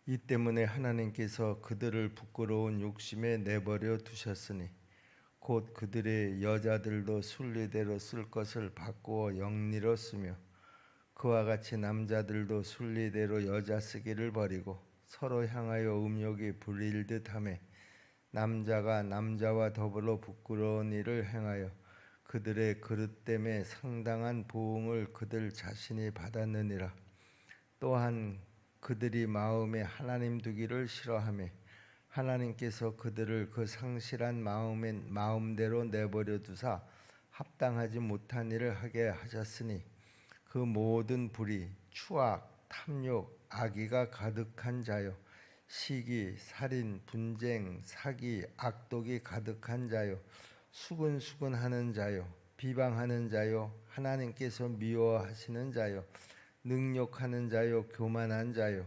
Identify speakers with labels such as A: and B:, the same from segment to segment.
A: 이 때문에 하나님께서 그들을 부끄러운 욕심에 내버려 두셨으니 곧 그들의 여자들도 순리대로 쓸 것을 바꾸어 영리로 쓰며 그와 같이 남자들도 순리대로 여자 쓰기를 버리고 서로 향하여 음욕이 부릴 듯하며 남자가 남자와 더불어 부끄러운 일을 행하여 그들의 그릇 때문에 상당한 보응을 그들 자신이 받았느니라. 또한 그들이 마음에 하나님 두기를 싫어하며 하나님께서 그들을 그 상실한 마음대로 내버려 두사 합당하지 못한 일을 하게 하셨으니 그 모든 불의, 추악, 탐욕, 악의가 가득한 자요 시기, 살인, 분쟁, 사기, 악독이 가득한 자요 수근수근하는 자요 비방하는 자요 하나님께서 미워하시는 자요 능욕하는 자요 교만한 자요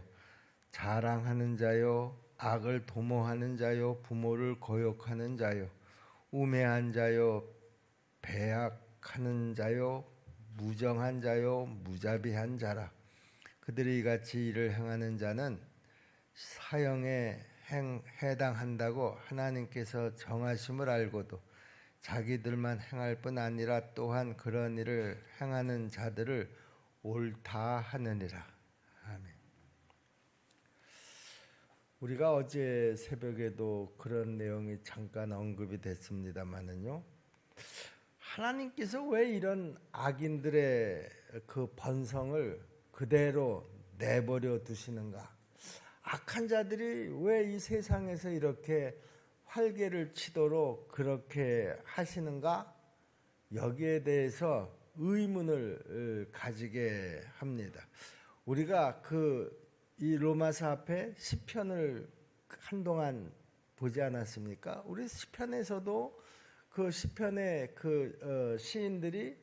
A: 자랑하는 자요 악을 도모하는 자요 부모를 거역하는 자요 우매한 자요 배약하는 자요 무정한 자요 무자비한 자라. 그들이 이같이 일을 행하는 자는 사형에 해당한다고 하나님께서 정하심을 알고도 자기들만 행할 뿐 아니라 또한 그런 일을 행하는 자들을 옳다 하느니라. 아멘. 우리가 어제 새벽에도 그런 내용이 잠깐 언급이 됐습니다만은요. 하나님께서 왜 이런 악인들의 그 번성을 그대로 내버려 두시는가? 악한 자들이 왜 이 세상에서 이렇게 활개를 치도록 그렇게 하시는가? 여기에 대해서 의문을 가지게 합니다. 우리가 이 로마서 앞에 시편을 한동안 보지 않았습니까? 우리 시편에서도 그 시편의 시인들이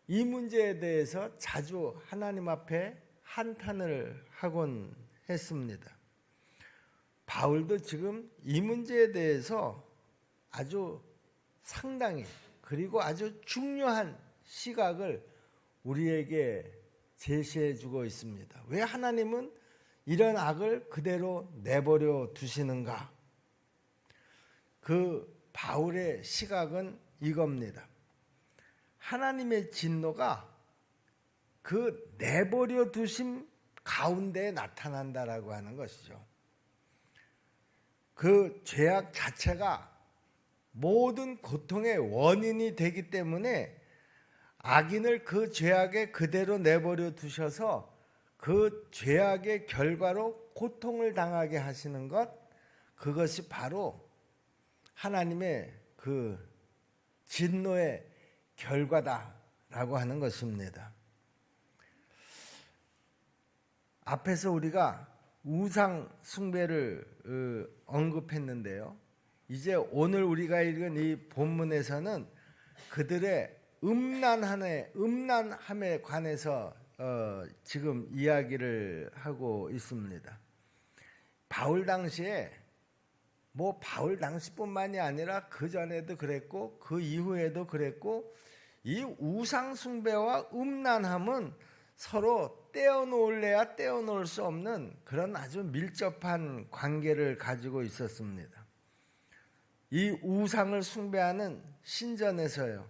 A: 이 문제에 대해서 자주 하나님 앞에 한탄을 하곤 했습니다. 바울도 지금 이 문제에 대해서 아주 상당히 그리고 아주 중요한 시각을 우리에게 제시해 주고 있습니다. 왜 하나님은 이런 악을 그대로 내버려 두시는가? 그 바울의 시각은 이겁니다. 하나님의 진노가 그 내버려 두심 가운데 나타난다라고 하는 것이죠. 그 죄악 자체가 모든 고통의 원인이 되기 때문에 악인을 그 죄악에 그대로 내버려 두셔서 그 죄악의 결과로 고통을 당하게 하시는 것, 그것이 바로 하나님의 그 진노의 결과다라고 하는 것입니다. 앞에서 우리가 우상 숭배를 언급했는데요. 이제 오늘 우리가 읽은 이 본문에서는 그들의 음란함에 관해서 지금 이야기를 하고 있습니다. 바울 당시에 바울 당시뿐만이 아니라 그 전에도 그랬고 그 이후에도 그랬고 이 우상 숭배와 음란함은 서로 떼어놓을래야 떼어놓을 수 없는 그런 아주 밀접한 관계를 가지고 있었습니다. 이 우상을 숭배하는 신전에서요.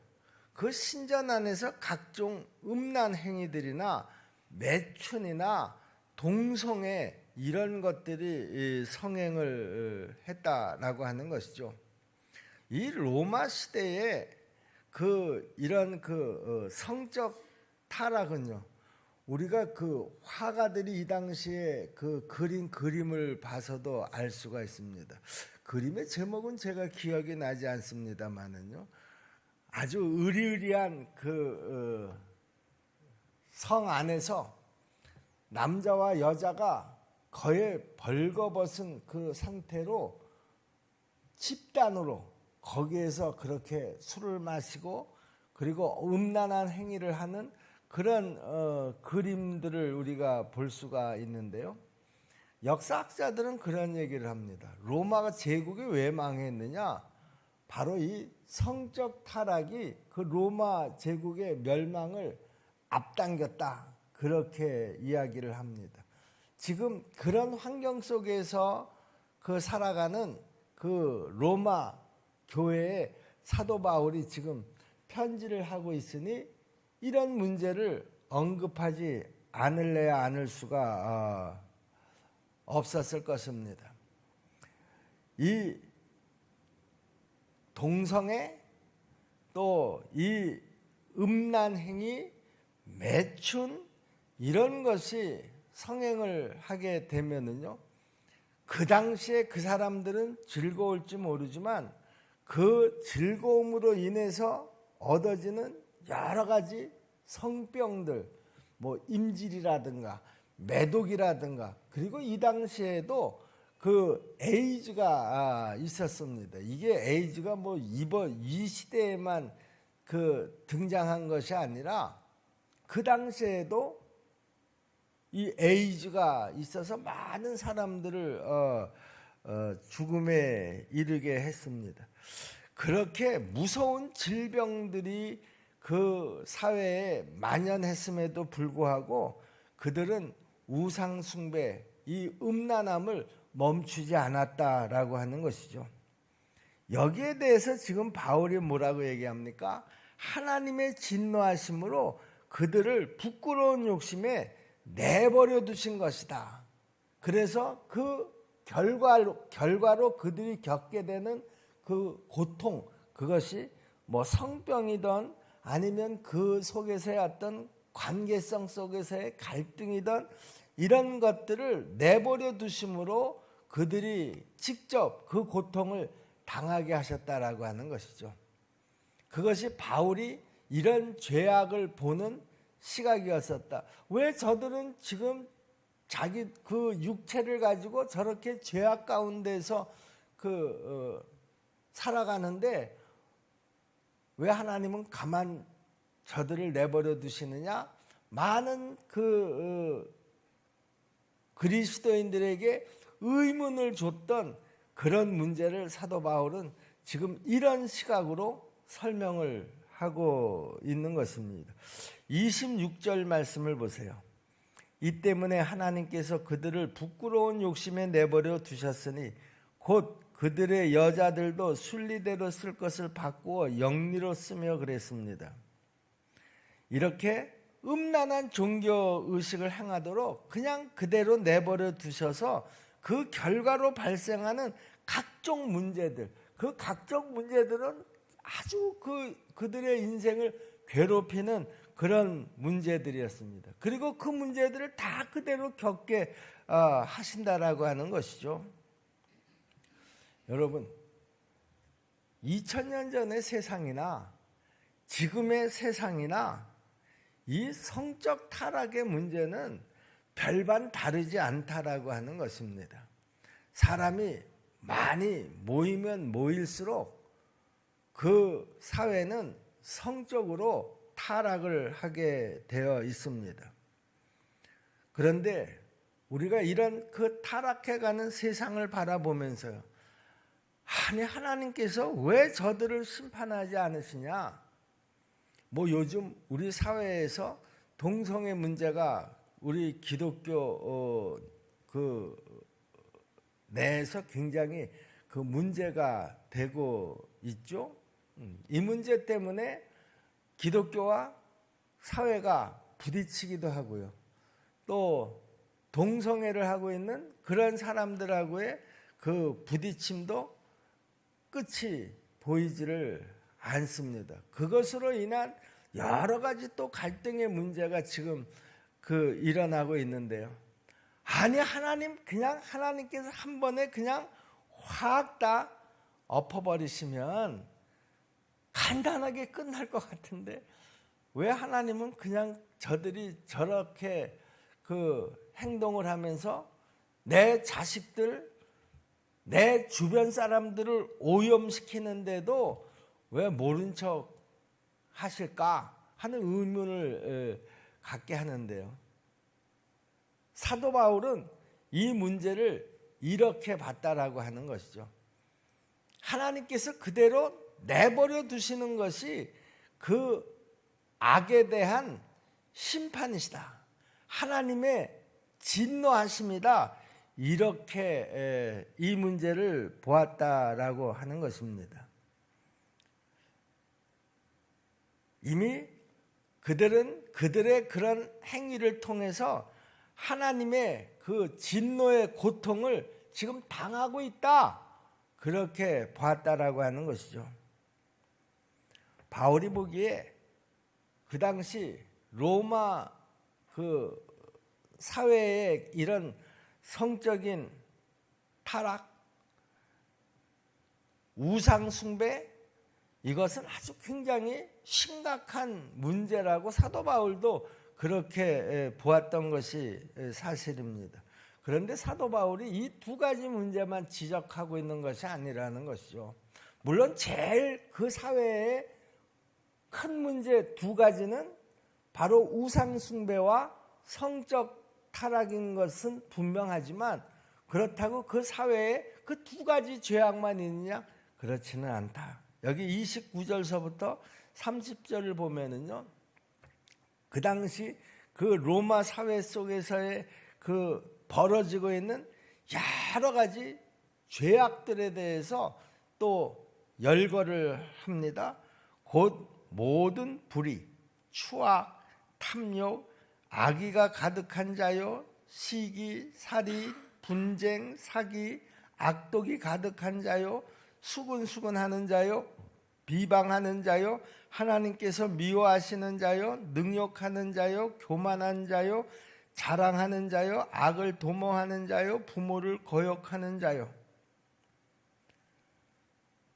A: 그 신전 안에서 각종 음란 행위들이나 매춘이나 동성애 이런 것들이 성행을 했다라고 하는 것이죠. 이 로마 시대에 이런 성적 타락은요. 우리가 그 화가들이 이 당시에 그린 그림을 봐서도 알 수가 있습니다. 그림의 제목은 제가 기억이 나지 않습니다만은요. 아주 으리으리한 성 안에서 남자와 여자가 거의 벌거벗은 그 상태로 집단으로 거기에서 그렇게 술을 마시고 그리고 음란한 행위를 하는 그런 그림들을 우리가 볼 수가 있는데요. 역사학자들은 그런 얘기를 합니다. 로마 제국이 왜 망했느냐? 바로 이 성적 타락이 그 로마 제국의 멸망을 앞당겼다. 그렇게 이야기를 합니다. 지금 그런 환경 속에서 그 살아가는 그 로마 교회에 사도 바울이 지금 편지를 하고 있으니 이런 문제를 언급하지 않을래야 않을 수가 없었을 것입니다. 이 동성애 또 이 음란행위, 매춘 이런 것이 성행을 하게 되면은요, 그 당시에 그 사람들은 즐거울지 모르지만 그 즐거움으로 인해서 얻어지는 여러 가지 성병들, 뭐 임질이라든가 매독이라든가, 그리고 이 당시에도 그 에이즈가 있었습니다. 이게 에이즈가 뭐 이번 이 시대에만 그 등장한 것이 아니라 그 당시에도 이 에이즈가 있어서 많은 사람들을 죽음에 이르게 했습니다. 그렇게 무서운 질병들이 그 사회에 만연했음에도 불구하고 그들은 우상 숭배, 이 음란함을 멈추지 않았다라고 하는 것이죠. 여기에 대해서 지금 바울이 뭐라고 얘기합니까? 하나님의 진노하심으로 그들을 부끄러운 욕심에 내버려 두신 것이다. 그래서 그 결과로 그들이 겪게 되는 그 고통, 그것이 뭐 성병이든 아니면 그 속에서의 어떤 관계성 속에서의 갈등이든 이런 것들을 내버려 두심으로 그들이 직접 그 고통을 당하게 하셨다라고 하는 것이죠. 그것이 바울이 이런 죄악을 보는 시각이었었다. 왜 저들은 지금 자기 그 육체를 가지고 저렇게 죄악 가운데서 살아가는데 왜 하나님은 가만 저들을 내버려 두시느냐? 많은 그리스도인들에게 의문을 줬던 그런 문제를 사도 바울은 지금 이런 시각으로 설명을 하고 있는 것입니다. 26절 말씀을 보세요. 이 때문에 하나님께서 그들을 부끄러운 욕심에 내버려 두셨으니 곧 그들의 여자들도 순리대로 쓸 것을 바꾸어 영리로 쓰며 그랬습니다. 이렇게 음란한 종교의식을 행하도록 그냥 그대로 내버려 두셔서 그 결과로 발생하는 각종 문제들, 그 각종 문제들은 아주 그들의 인생을 괴롭히는 그런 문제들이었습니다. 그리고 그 문제들을 다 그대로 겪게 하신다라고 하는 것이죠. 여러분, 2000년 전의 세상이나 지금의 세상이나 이 성적 타락의 문제는 별반 다르지 않다라고 하는 것입니다. 사람이 많이 모이면 모일수록 그 사회는 성적으로 타락을 하게 되어 있습니다. 그런데 우리가 이런 그 타락해가는 세상을 바라보면서요, 아니 하나님께서 왜 저들을 심판하지 않으시냐? 뭐 요즘 우리 사회에서 동성애 문제가 우리 기독교 내에서 굉장히 그 문제가 되고 있죠. 이 문제 때문에 기독교와 사회가 부딪히기도 하고요. 또 동성애를 하고 있는 그런 사람들하고의 그 부딪힘도 끝이 보이지를 않습니다. 그것으로 인한 여러 가지 또 갈등의 문제가 지금 일어나고 있는데요. 아니 하나님께서 한 번에 그냥 확 다 엎어버리시면 간단하게 끝날 것 같은데 왜 하나님은 그냥 저들이 저렇게 행동을 하면서 내 자식들, 내 주변 사람들을 오염시키는데도 왜 모른 척 하실까 하는 의문을 갖게 하는데요. 사도 바울은 이 문제를 이렇게 봤다라고 하는 것이죠. 하나님께서 그대로 내버려 두시는 것이 그 악에 대한 심판이시다. 하나님의 진노하심이다. 이렇게 이 문제를 보았다라고 하는 것입니다. 이미 그들은 그들의 그런 행위를 통해서 하나님의 그 진노의 고통을 지금 당하고 있다. 그렇게 보았다라고 하는 것이죠. 바울이 보기에 그 당시 로마 그 사회의 이런 성적인 타락, 우상 숭배, 이것은 아주 굉장히 심각한 문제라고 사도 바울도 그렇게 보았던 것이 사실입니다. 그런데 사도 바울이 이 두 가지 문제만 지적하고 있는 것이 아니라는 것이죠. 물론 제일 그 사회의 큰 문제 두 가지는 바로 우상 숭배와 성적 타락인 것은 분명하지만 그렇다고 그 사회에 그 두 가지 죄악만 있느냐? 그렇지는 않다. 여기 29절서부터 30절을 보면은요, 그 당시 그 로마 사회 속에서의 그 벌어지고 있는 여러 가지 죄악들에 대해서 또 열거를 합니다. 곧 모든 불의, 추악, 탐욕, 악의가 가득한 자요, 시기, 살이, 분쟁, 사기, 악독이 가득한 자요, 수군수군하는 자요, 비방하는 자요, 하나님께서 미워하시는 자요, 능욕하는 자요, 교만한 자요, 자랑하는 자요, 악을 도모하는 자요, 부모를 거역하는 자요.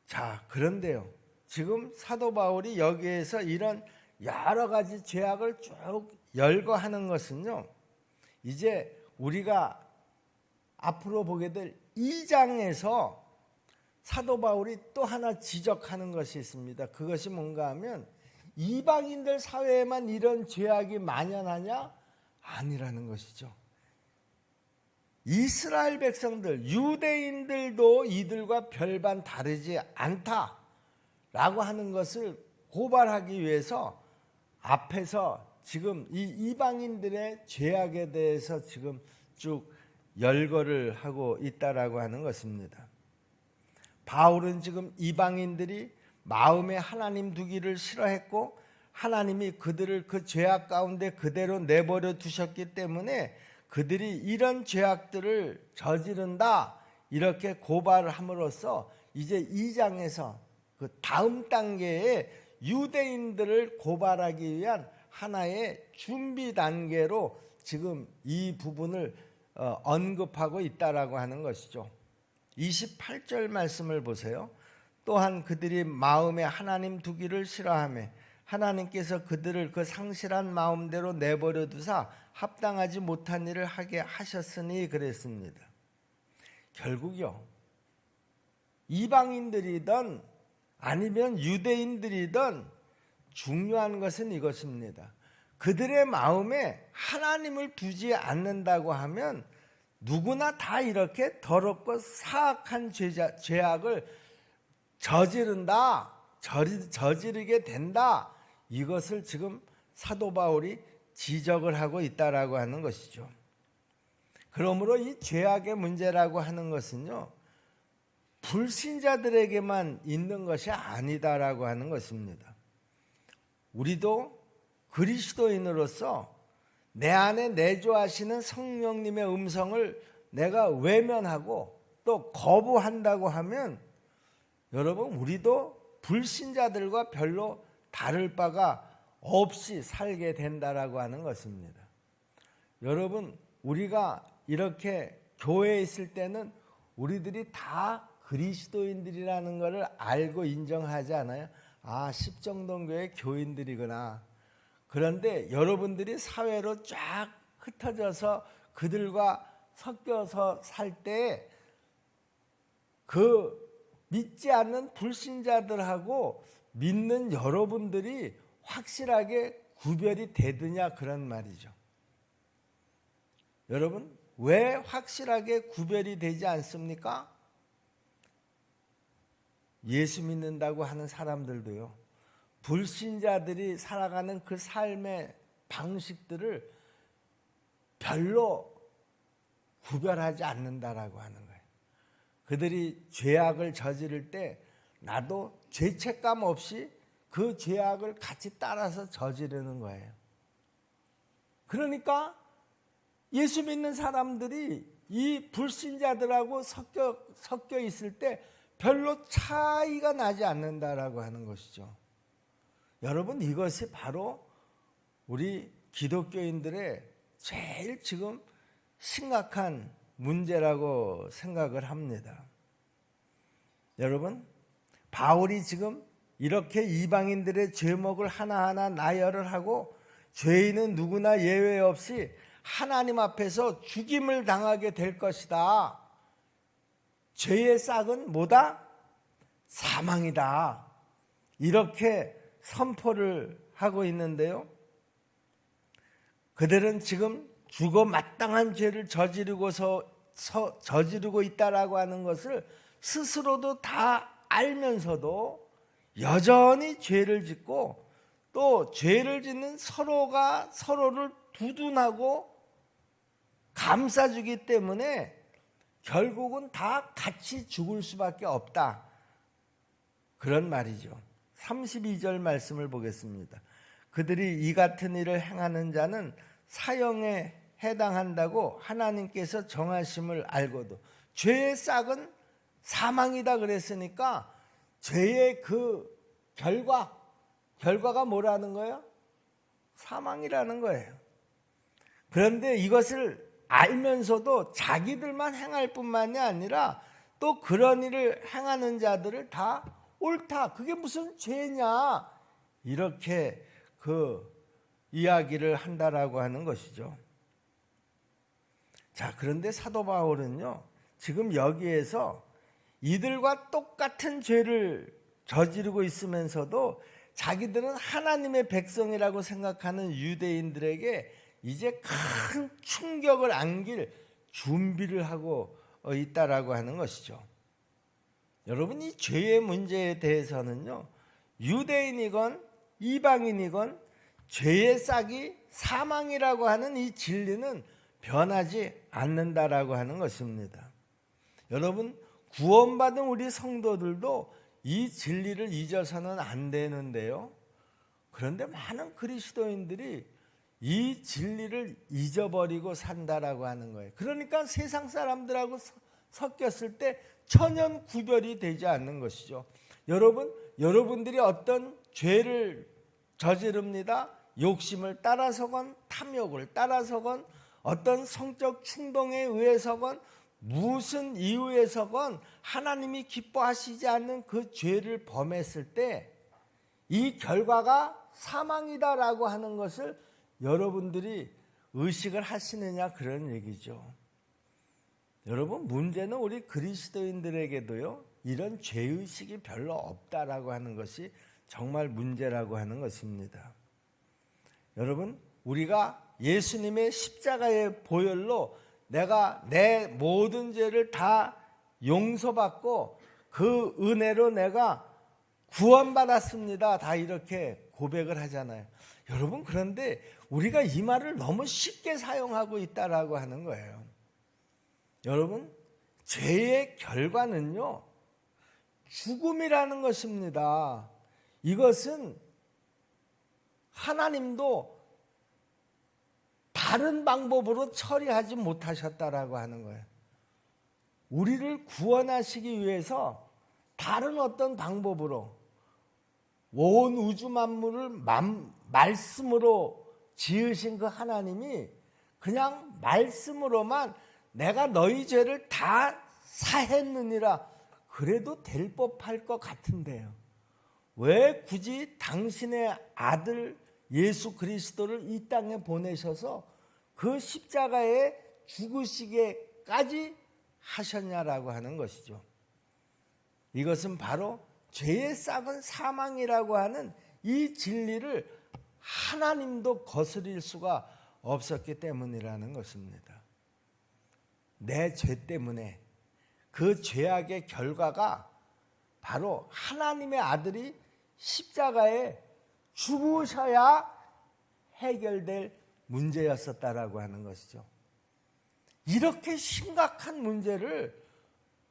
A: 자, 그런데요, 지금 사도 바울이 여기에서 이런 여러 가지 죄악을 쭉 열거하는 것은요, 이제 우리가 앞으로 보게 될 2장에서 사도 바울이 또 하나 지적하는 것이 있습니다. 그것이 뭔가 하면 이방인들 사회에만 이런 죄악이 만연하냐? 아니라는 것이죠. 이스라엘 백성들, 유대인들도 이들과 별반 다르지 않다라고 하는 것을 고발하기 위해서 앞에서 지금 이 이방인들의 죄악에 대해서 지금 쭉 열거를 하고 있다라고 하는 것입니다. 바울은 지금 이방인들이 마음에 하나님 두기를 싫어했고 하나님이 그들을 그 죄악 가운데 그대로 내버려 두셨기 때문에 그들이 이런 죄악들을 저지른다 이렇게 고발을 함으로써 이제 2장에서 그 다음 단계에 유대인들을 고발하기 위한 하나의 준비 단계로 지금 이 부분을 언급하고 있다라고 하는 것이죠. 28절 말씀을 보세요. 또한 그들이 마음에 하나님 두기를 싫어하며 하나님께서 그들을 그 상실한 마음대로 내버려 두사 합당하지 못한 일을 하게 하셨으니 그랬습니다. 결국요, 이방인들이든 아니면 유대인들이든 중요한 것은 이것입니다. 그들의 마음에 하나님을 두지 않는다고 하면 누구나 다 이렇게 더럽고 사악한 죄악을 저지른다, 저지르게 된다. 이것을 지금 사도 바울이 지적을 하고 있다라고 하는 것이죠. 그러므로 이 죄악의 문제라고 하는 것은요, 불신자들에게만 있는 것이 아니다라고 하는 것입니다. 우리도 그리스도인으로서 내 안에 내주하시는 성령님의 음성을 내가 외면하고 또 거부한다고 하면 여러분, 우리도 불신자들과 별로 다를 바가 없이 살게 된다라고 하는 것입니다. 여러분, 우리가 이렇게 교회에 있을 때는 우리들이 다 그리스도인들이라는 것을 알고 인정하지 않아요? 아, 십정동교회 교인들이구나. 그런데 여러분들이 사회로 쫙 흩어져서 그들과 섞여서 살 때 그 믿지 않는 불신자들하고 믿는 여러분들이 확실하게 구별이 되느냐 그런 말이죠. 여러분, 왜 확실하게 구별이 되지 않습니까? 예수 믿는다고 하는 사람들도요, 불신자들이 살아가는 그 삶의 방식들을 별로 구별하지 않는다라고 하는 거예요. 그들이 죄악을 저지를 때 나도 죄책감 없이 그 죄악을 같이 따라서 저지르는 거예요. 그러니까 예수 믿는 사람들이 이 불신자들하고 섞여 있을 때 별로 차이가 나지 않는다라고 하는 것이죠. 여러분, 이것이 바로 우리 기독교인들의 제일 지금 심각한 문제라고 생각을 합니다. 여러분, 바울이 지금 이렇게 이방인들의 죄목을 하나하나 나열을 하고 죄인은 누구나 예외 없이 하나님 앞에서 죽임을 당하게 될 것이다. 죄의 싹은 뭐다? 사망이다. 이렇게 선포를 하고 있는데요. 그들은 지금 죽어 마땅한 죄를 저지르고 있다라고 하는 것을 스스로도 다 알면서도 여전히 죄를 짓고 또 죄를 짓는 서로가 서로를 두둔하고 감싸주기 때문에 결국은 다 같이 죽을 수밖에 없다. 그런 말이죠. 32절 말씀을 보겠습니다. 그들이 이 같은 일을 행하는 자는 사형에 해당한다고 하나님께서 정하심을 알고도 죄의 싹은 사망이다 그랬으니까 죄의 그 결과가 뭐라는 거예요? 사망이라는 거예요. 그런데 이것을 알면서도 자기들만 행할 뿐만이 아니라 또 그런 일을 행하는 자들을 다 옳다. 그게 무슨 죄냐? 이렇게 그 이야기를 한다라고 하는 것이죠. 자, 그런데 사도 바울은요, 지금 여기에서 이들과 똑같은 죄를 저지르고 있으면서도 자기들은 하나님의 백성이라고 생각하는 유대인들에게 이제 큰 충격을 안길 준비를 하고 있다라고 하는 것이죠. 여러분, 이 죄의 문제에 대해서는요, 유대인이건 이방인이건 죄의 싹이 사망이라고 하는 이 진리는 변하지 않는다라고 하는 것입니다. 여러분, 구원받은 우리 성도들도 이 진리를 잊어서는 안 되는데요. 그런데 많은 그리스도인들이 이 진리를 잊어버리고 산다라고 하는 거예요. 그러니까 세상 사람들하고 섞였을 때 천연 구별이 되지 않는 것이죠. 여러분들이 어떤 죄를 저지릅니다. 욕심을 따라서건 탐욕을 따라서건 어떤 성적 충동에 의해서건 무슨 이유에서건 하나님이 기뻐하시지 않는 그 죄를 범했을 때 이 결과가 사망이다라고 하는 것을 여러분들이 의식을 하시느냐, 그런 얘기죠. 여러분, 문제는 우리 그리스도인들에게도요, 이런 죄의식이 별로 없다라고 하는 것이 정말 문제라고 하는 것입니다. 여러분, 우리가 예수님의 십자가의 보혈로 내가 내 모든 죄를 다 용서받고 그 은혜로 내가 구원받았습니다. 다 이렇게 고백을 하잖아요. 여러분, 그런데 우리가 이 말을 너무 쉽게 사용하고 있다라고 하는 거예요. 여러분, 죄의 결과는요, 죽음이라는 것입니다. 이것은 하나님도 다른 방법으로 처리하지 못하셨다라고 하는 거예요. 우리를 구원하시기 위해서 다른 어떤 방법으로 온 우주 만물을 말씀으로 지으신 그 하나님이 그냥 말씀으로만 내가 너희 죄를 다 사했느니라 그래도 될 법할 것 같은데요. 왜 굳이 당신의 아들 예수 그리스도를 이 땅에 보내셔서 그 십자가에 죽으시게까지 하셨냐라고 하는 것이죠. 이것은 바로 죄의 싹은 사망이라고 하는 이 진리를 하나님도 거스릴 수가 없었기 때문이라는 것입니다. 내 죄 때문에 그 죄악의 결과가 바로 하나님의 아들이 십자가에 죽으셔야 해결될 문제였었다라고 하는 것이죠. 이렇게 심각한 문제를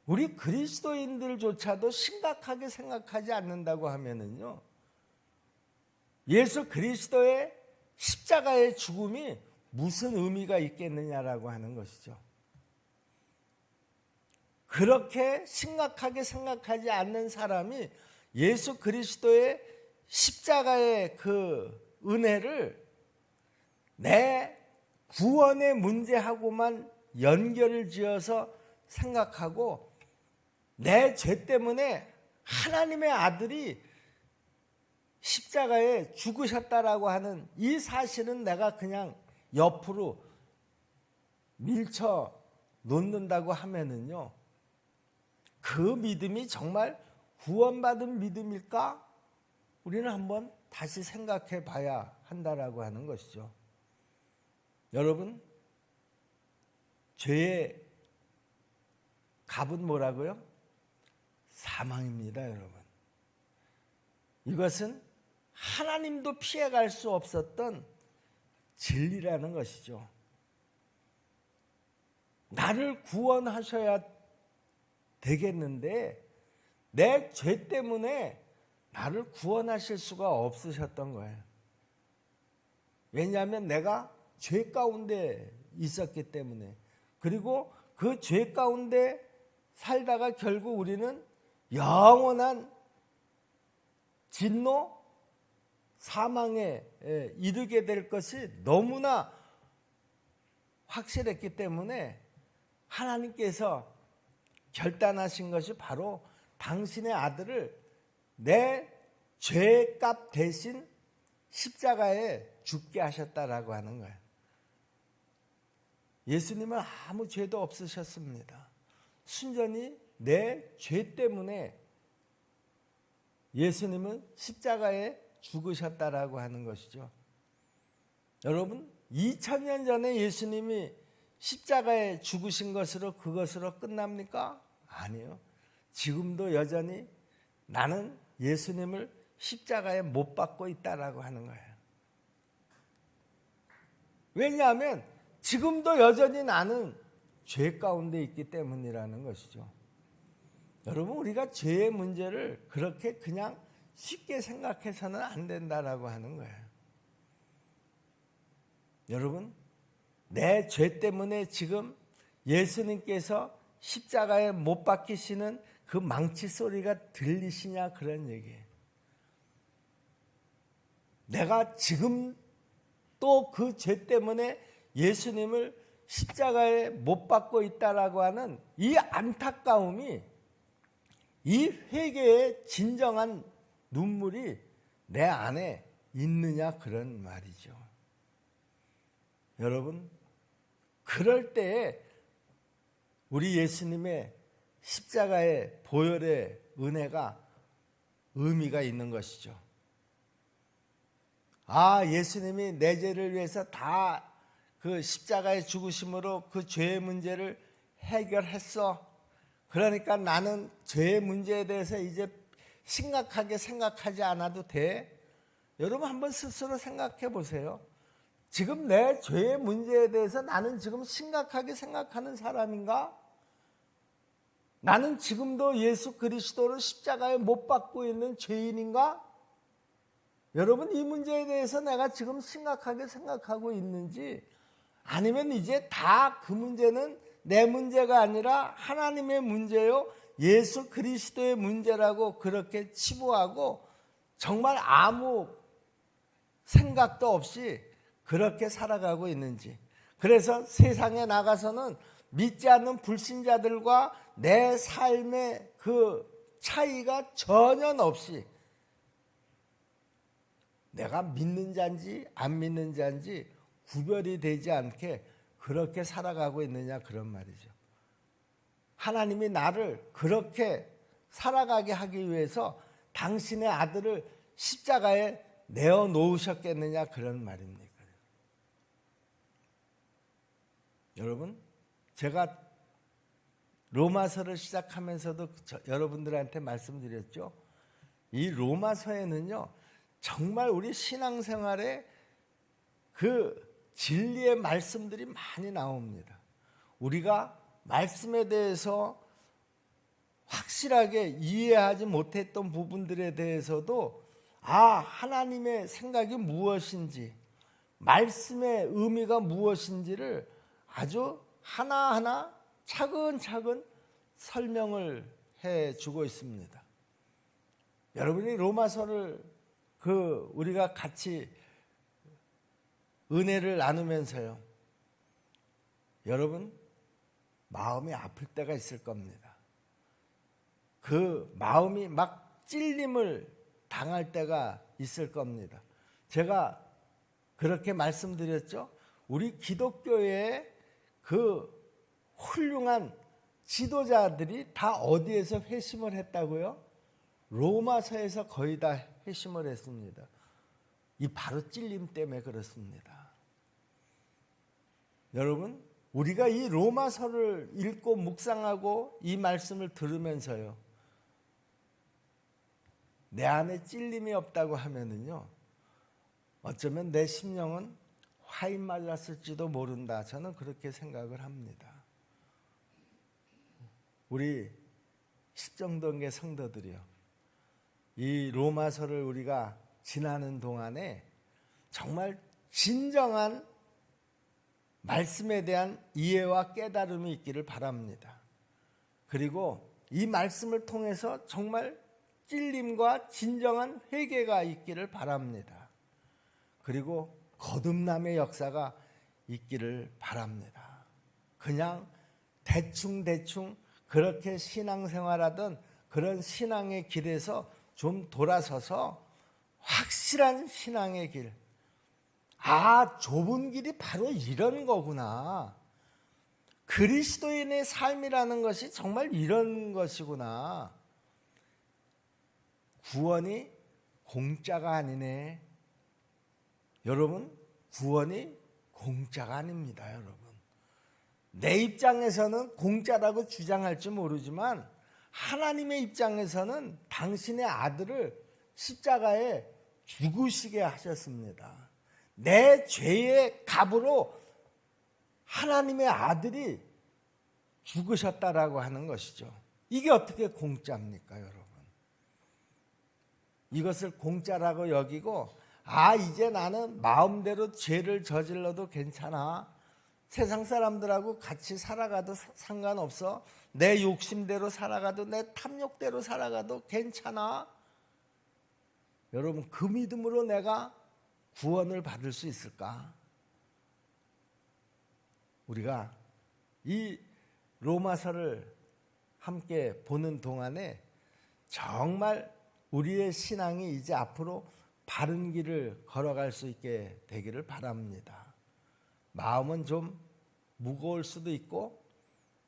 A: 우리 그리스도인들조차도 심각하게 생각하지 않는다고 하면은요, 예수 그리스도의 십자가의 죽음이 무슨 의미가 있겠느냐라고 하는 것이죠. 그렇게 심각하게 생각하지 않는 사람이 예수 그리스도의 십자가의 그 은혜를 내 구원의 문제하고만 연결을 지어서 생각하고 내 죄 때문에 하나님의 아들이 십자가에 죽으셨다라고 하는 이 사실은 내가 그냥 옆으로 밀쳐 놓는다고 하면은요, 그 믿음이 정말 구원받은 믿음일까? 우리는 한번 다시 생각해 봐야 한다라고 하는 것이죠. 여러분, 죄의 값은 뭐라고요? 사망입니다, 여러분. 이것은 하나님도 피해갈 수 없었던 진리라는 것이죠. 나를 구원하셔야 되겠는데 내 죄 때문에 나를 구원하실 수가 없으셨던 거예요. 왜냐하면 내가 죄 가운데 있었기 때문에, 그리고 그 죄 가운데 살다가 결국 우리는 영원한 진노, 사망에 이르게 될 것이 너무나 확실했기 때문에 하나님께서 결단하신 것이 바로 당신의 아들을 내 죄값 대신 십자가에 죽게 하셨다라고 하는 거예요. 예수님은 아무 죄도 없으셨습니다. 순전히 내 죄 때문에 예수님은 십자가에 죽으셨다라고 하는 것이죠. 여러분, 2000년 전에 예수님이 십자가에 죽으신 것으로 그것으로 끝납니까? 아니요. 지금도 여전히 나는 예수님을 십자가에 못 박고 있다라고 하는 거예요. 왜냐하면 지금도 여전히 나는 죄 가운데 있기 때문이라는 것이죠. 여러분, 우리가 죄의 문제를 그렇게 그냥 쉽게 생각해서는 안 된다라고 하는 거예요. 여러분, 내 죄 때문에 지금 예수님께서 십자가에 못 박히시는 그 망치 소리가 들리시냐, 그런 얘기예요. 내가 지금 또 그 죄 때문에 예수님을 십자가에 못 박고 있다라고 하는 이 안타까움이, 이 회개의 진정한 눈물이 내 안에 있느냐, 그런 말이죠. 여러분, 그럴 때에 우리 예수님의 십자가의 보혈의 은혜가 의미가 있는 것이죠. 아, 예수님이 내 죄를 위해서 다 그 십자가의 죽으심으로 그 죄의 문제를 해결했어. 그러니까 나는 죄의 문제에 대해서 이제 심각하게 생각하지 않아도 돼. 여러분, 한번 스스로 생각해 보세요. 지금 내 죄의 문제에 대해서 나는 지금 심각하게 생각하는 사람인가? 나는 지금도 예수 그리스도를 십자가에 못 박고 있는 죄인인가? 여러분, 이 문제에 대해서 내가 지금 심각하게 생각하고 있는지, 아니면 이제 다 그 문제는 내 문제가 아니라 하나님의 문제요, 예수 그리스도의 문제라고 그렇게 치부하고 정말 아무 생각도 없이 그렇게 살아가고 있는지. 그래서 세상에 나가서는 믿지 않는 불신자들과 내 삶의 그 차이가 전혀 없이 내가 믿는 자인지 안 믿는 자인지 구별이 되지 않게 그렇게 살아가고 있느냐, 그런 말이죠. 하나님이 나를 그렇게 살아가게 하기 위해서 당신의 아들을 십자가에 내어놓으셨겠느냐, 그런 말입니까? 여러분, 제가 로마서를 시작하면서도 여러분들한테 말씀드렸죠. 이 로마서에는요, 정말 우리 신앙생활에 그 진리의 말씀들이 많이 나옵니다. 우리가 말씀에 대해서 확실하게 이해하지 못했던 부분들에 대해서도 하나님의 생각이 무엇인지, 말씀의 의미가 무엇인지를 아주 하나하나 차근차근 설명을 해주고 있습니다. 여러분이 로마서를 우리가 같이 은혜를 나누면서요, 여러분 마음이 아플 때가 있을 겁니다. 그 마음이 막 찔림을 당할 때가 있을 겁니다. 제가 그렇게 말씀드렸죠. 우리 기독교의 그 훌륭한 지도자들이 다 어디에서 회심을 했다고요? 로마서에서 거의 다 회심을 했습니다. 이 바로 찔림 때문에 그렇습니다. 여러분, 우리가 이 로마서를 읽고 묵상하고 이 말씀을 들으면서요, 내 안에 찔림이 없다고 하면은요, 어쩌면 내 심령은 화인 맞았을지도 모른다. 저는 그렇게 생각을 합니다. 우리 십정동계 성도들이요, 이 로마서를 우리가 지나는 동안에 정말 진정한 말씀에 대한 이해와 깨달음이 있기를 바랍니다. 그리고 이 말씀을 통해서 정말 찔림과 진정한 회개가 있기를 바랍니다. 그리고 거듭남의 역사가 있기를 바랍니다. 그냥 대충 그렇게 신앙생활하던 그런 신앙의 길에서 좀 돌아서서 확실한 신앙의 길, 좁은 길이 바로 이런 거구나, 그리스도인의 삶이라는 것이 정말 이런 것이구나, 구원이 공짜가 아니네. 여러분, 구원이 공짜가 아닙니다. 여러분, 내 입장에서는 공짜라고 주장할지 모르지만 하나님의 입장에서는 당신의 아들을 십자가에 죽으시게 하셨습니다. 내 죄의 값으로 하나님의 아들이 죽으셨다라고 하는 것이죠. 이게 어떻게 공짜입니까, 여러분? 이것을 공짜라고 여기고 이제 나는 마음대로 죄를 저질러도 괜찮아, 세상 사람들하고 같이 살아가도 상관없어, 내 욕심대로 살아가도 내 탐욕대로 살아가도 괜찮아. 여러분, 그 믿음으로 내가 구원을 받을 수 있을까? 우리가 이 로마서를 함께 보는 동안에 정말 우리의 신앙이 이제 앞으로 바른 길을 걸어갈 수 있게 되기를 바랍니다. 마음은 좀 무거울 수도 있고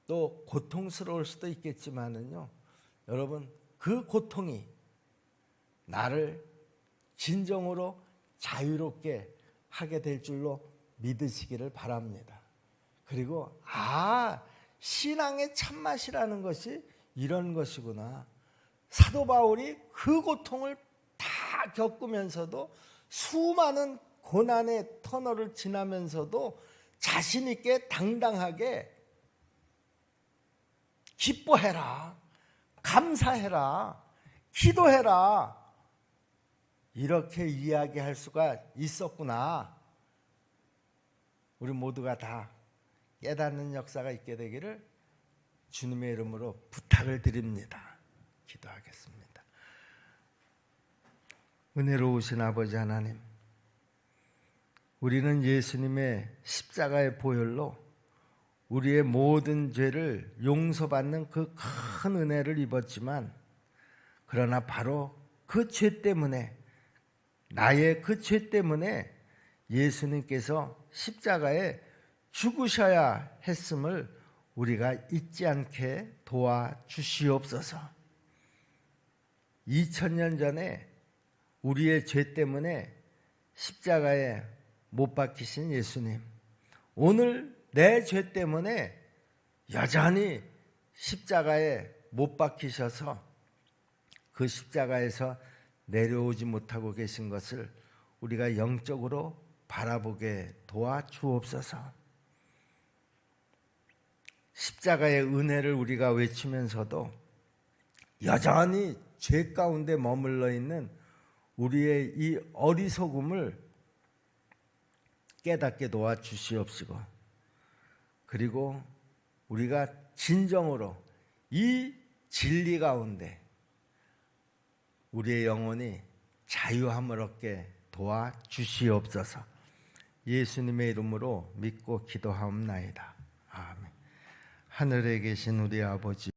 A: 또 고통스러울 수도 있겠지만은요, 여러분, 그 고통이 나를 진정으로 자유롭게 하게 될 줄로 믿으시기를 바랍니다. 그리고 신앙의 참맛이라는 것이 이런 것이구나. 사도 바울이 그 고통을 다 겪으면서도, 수많은 고난의 터널을 지나면서도 자신 있게 당당하게 기뻐해라, 감사해라, 기도해라, 이렇게 이야기할 수가 있었구나. 우리 모두가 다 깨닫는 역사가 있게 되기를 주님의 이름으로 부탁을 드립니다. 기도하겠습니다. 은혜로우신 아버지 하나님, 우리는 예수님의 십자가의 보혈로 우리의 모든 죄를 용서받는 그 큰 은혜를 입었지만, 그러나 바로 그 죄 때문에, 나의 그 죄 때문에 예수님께서 십자가에 죽으셔야 했음을 우리가 잊지 않게 도와주시옵소서. 2000년 전에 우리의 죄 때문에 십자가에 못 박히신 예수님, 오늘 내 죄 때문에 여전히 십자가에 못 박히셔서 그 십자가에서 내려오지 못하고 계신 것을 우리가 영적으로 바라보게 도와주옵소서. 십자가의 은혜를 우리가 외치면서도 여전히 죄 가운데 머물러 있는 우리의 이 어리석음을 깨닫게 도와주시옵시고, 그리고 우리가 진정으로 이 진리 가운데 우리의 영혼이 자유함을 얻게 도와주시옵소서. 예수님의 이름으로 믿고 기도하옵나이다. 아멘. 하늘에 계신 우리 아버지,